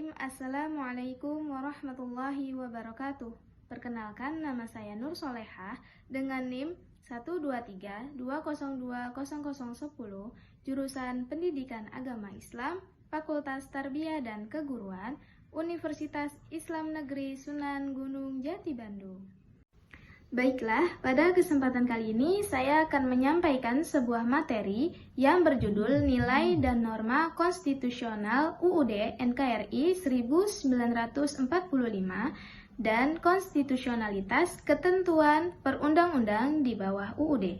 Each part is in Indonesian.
Bismillahirrahmanirrahim. Assalamualaikum warahmatullahi wabarakatuh. Perkenalkan, nama saya Nur Solehah dengan NIM 123202010, jurusan Pendidikan Agama Islam, Fakultas Tarbiyah dan Keguruan, Universitas Islam Negeri Sunan Gunung Jati Bandung. Baiklah, pada kesempatan kali ini saya akan menyampaikan sebuah materi yang berjudul Nilai dan Norma Konstitusional UUD NKRI 1945 dan Konstitusionalitas Ketentuan Perundang-undang di bawah UUD.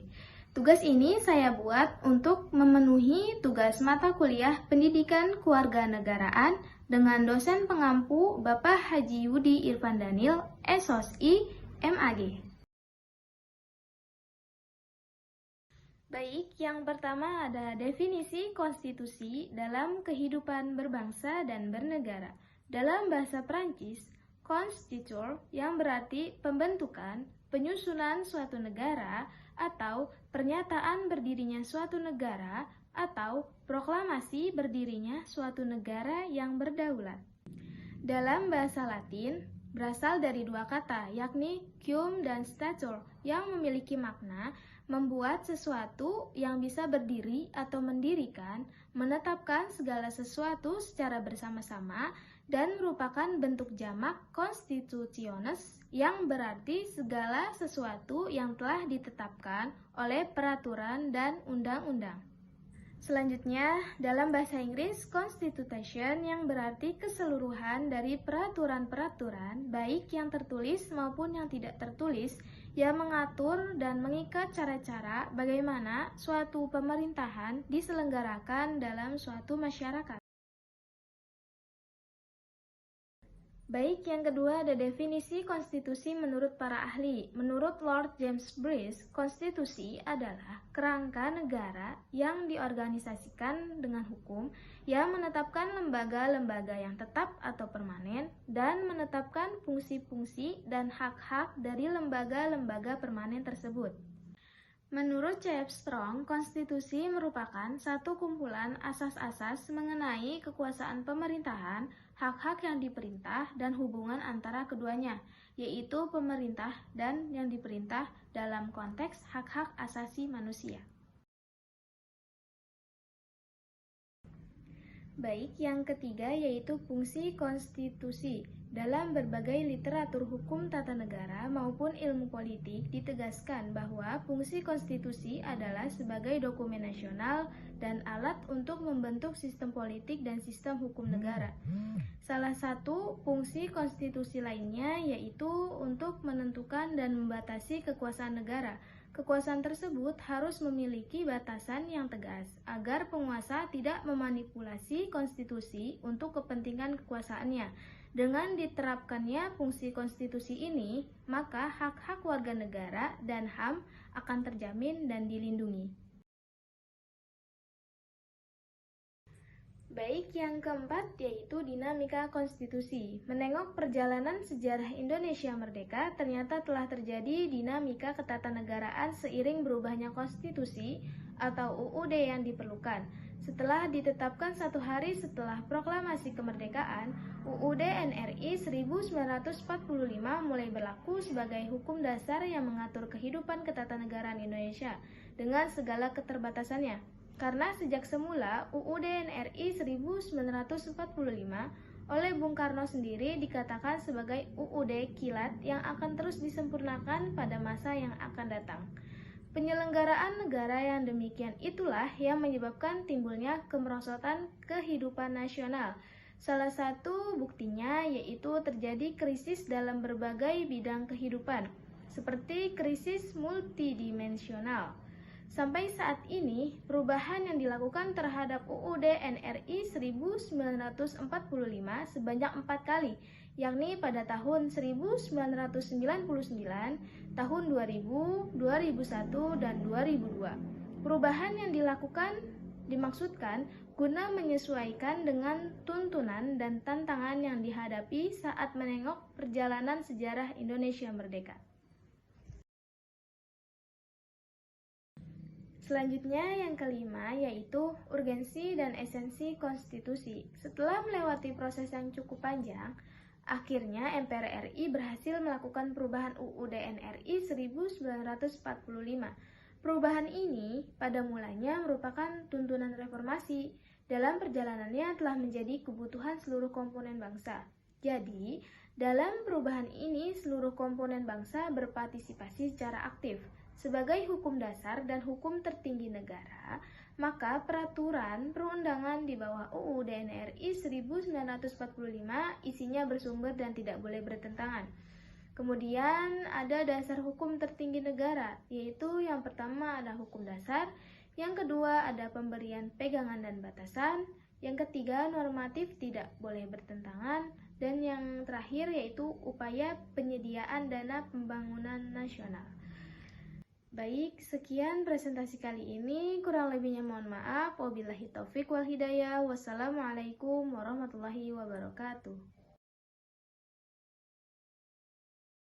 Tugas ini saya buat untuk memenuhi tugas mata kuliah Pendidikan Kewarganegaraan dengan dosen pengampu Bapak Haji Yudi Irfan Daniel, SOSI, MAG. Baik, yang pertama ada definisi konstitusi dalam kehidupan berbangsa dan bernegara. Dalam bahasa Prancis, constitution yang berarti pembentukan, penyusunan suatu negara, atau pernyataan berdirinya suatu negara, atau proklamasi berdirinya suatu negara yang berdaulat. Dalam bahasa Latin, berasal dari dua kata, yakni cum dan stature, yang memiliki makna membuat sesuatu yang bisa berdiri atau mendirikan, menetapkan segala sesuatu secara bersama-sama, dan merupakan bentuk jamak constitutiones yang berarti segala sesuatu yang telah ditetapkan oleh peraturan dan undang-undang. Selanjutnya, dalam bahasa Inggris, constitution yang berarti keseluruhan dari peraturan-peraturan, baik yang tertulis maupun yang tidak tertulis, yang mengatur dan mengikat cara-cara bagaimana suatu pemerintahan diselenggarakan dalam suatu masyarakat. Baik, yang kedua ada definisi konstitusi menurut para ahli. Menurut Lord James Brice, konstitusi adalah kerangka negara yang diorganisasikan dengan hukum, yang menetapkan lembaga-lembaga yang tetap atau permanen, dan menetapkan fungsi-fungsi dan hak-hak dari lembaga-lembaga permanen tersebut. Menurut C.F. Strong, konstitusi merupakan satu kumpulan asas-asas mengenai kekuasaan pemerintahan, hak-hak yang diperintah, dan hubungan antara keduanya, yaitu pemerintah dan yang diperintah dalam konteks hak-hak asasi manusia. Baik, yang ketiga yaitu fungsi konstitusi. Dalam berbagai literatur hukum tata negara maupun ilmu politik ditegaskan bahwa fungsi konstitusi adalah sebagai dokumen nasional dan alat untuk membentuk sistem politik dan sistem hukum negara. Salah satu fungsi konstitusi lainnya yaitu untuk menentukan dan membatasi kekuasaan negara. Kekuasaan tersebut harus memiliki batasan yang tegas agar penguasa tidak memanipulasi konstitusi untuk kepentingan kekuasaannya. Dengan diterapkannya fungsi konstitusi ini, maka hak-hak warga negara dan HAM akan terjamin dan dilindungi. Baik, yang keempat yaitu dinamika konstitusi. Menengok perjalanan sejarah Indonesia merdeka, ternyata telah terjadi dinamika ketatanegaraan seiring berubahnya konstitusi atau UUD yang diperlukan. Setelah ditetapkan satu hari setelah proklamasi kemerdekaan, UUD NRI 1945 mulai berlaku sebagai hukum dasar yang mengatur kehidupan ketatanegaraan Indonesia dengan segala keterbatasannya. Karena sejak semula UUD NRI 1945 oleh Bung Karno sendiri dikatakan sebagai UUD kilat yang akan terus disempurnakan pada masa yang akan datang. Penyelenggaraan negara yang demikian itulah yang menyebabkan timbulnya kemerosotan kehidupan nasional. Salah satu buktinya yaitu terjadi krisis dalam berbagai bidang kehidupan, seperti krisis multidimensional. Sampai saat ini, perubahan yang dilakukan terhadap UUD NRI 1945 sebanyak 4 kali, yakni pada tahun 1999, tahun 2000, 2001, dan 2002. Perubahan yang dilakukan dimaksudkan guna menyesuaikan dengan tuntunan dan tantangan yang dihadapi saat menengok perjalanan sejarah Indonesia merdeka. Selanjutnya yang kelima yaitu urgensi dan esensi konstitusi. Setelah melewati proses yang cukup panjang, akhirnya MPR RI berhasil melakukan perubahan UUD NRI 1945. Perubahan ini pada mulanya merupakan tuntunan reformasi. Dalam perjalanannya telah menjadi kebutuhan seluruh komponen bangsa. Jadi, dalam perubahan ini seluruh komponen bangsa berpartisipasi secara aktif. Sebagai hukum dasar dan hukum tertinggi negara, maka peraturan perundangan di bawah UUD NRI 1945 isinya bersumber dan tidak boleh bertentangan. Kemudian ada dasar hukum tertinggi negara, yaitu yang pertama ada hukum dasar, yang kedua ada pemberian pegangan dan batasan, yang ketiga normatif tidak boleh bertentangan, dan yang terakhir yaitu upaya penyediaan dana pembangunan nasional. Baik, sekian presentasi kali ini. Kurang lebihnya mohon maaf. Wabillahi taufik wal hidayah. Wassalamualaikum warahmatullahi wabarakatuh.